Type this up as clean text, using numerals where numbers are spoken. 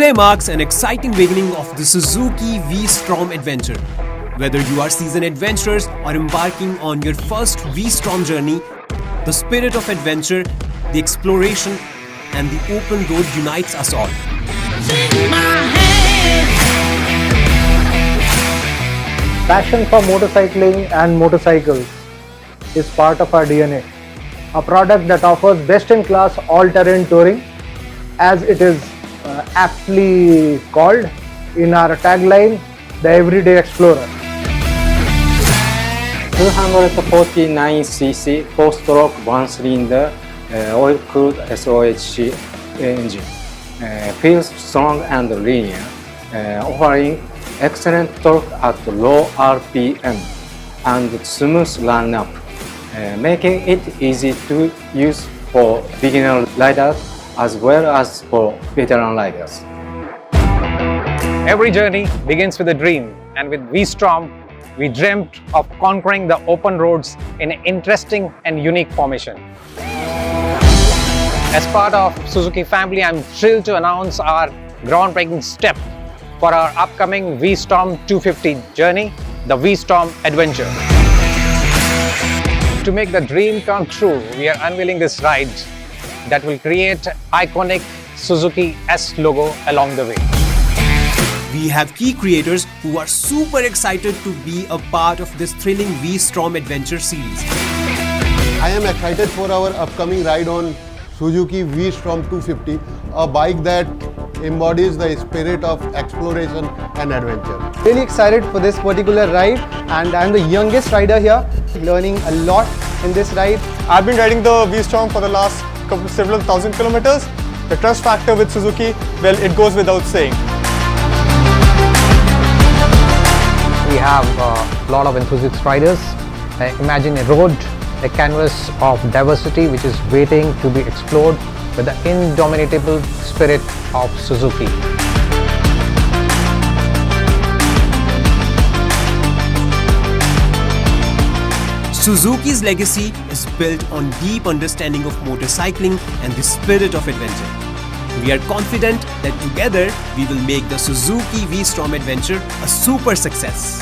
Today marks an exciting beginning of the Suzuki V-Strom adventure. Whether you are seasoned adventurers or embarking on your first V-Strom journey, the spirit of adventure, the exploration, and the open road unites us all. Passion for motorcycling and motorcycles is part of our DNA. A product that offers best-in-class all-terrain touring, as it is aptly called in our tagline, the Everyday Explorer. 249cc 4-stroke 1-cylinder oil-cooled SOHC engine feels strong and linear, offering excellent torque at low RPM and smooth run-up, making it easy to use for beginner riders as well as for veteran riders. Every journey begins with a dream, and with V-Strom, we dreamt of conquering the open roads in an interesting and unique formation. As part of Suzuki family, I'm thrilled to announce our groundbreaking step for our upcoming V-Strom 250 journey, the V-Strom Adventure. To make the dream come true, we are unveiling this ride that will create iconic Suzuki S logo along the way. We have key creators who are super excited to be a part of this thrilling V-Strom adventure series. I am excited for our upcoming ride on Suzuki V-Strom 250, a bike that embodies the spirit of exploration and adventure. Really excited for this particular ride, and I'm the youngest rider here, learning a lot in this ride. I've been riding the V-Strom for the last several thousand kilometers. The trust factor with Suzuki, well, it goes without saying. We have a lot of enthusiast riders. Imagine a road, a canvas of diversity which is waiting to be explored with the indomitable spirit of Suzuki. Suzuki's legacy is built on deep understanding of motorcycling and the spirit of adventure. We are confident that together we will make the Suzuki V-Strom adventure a super success.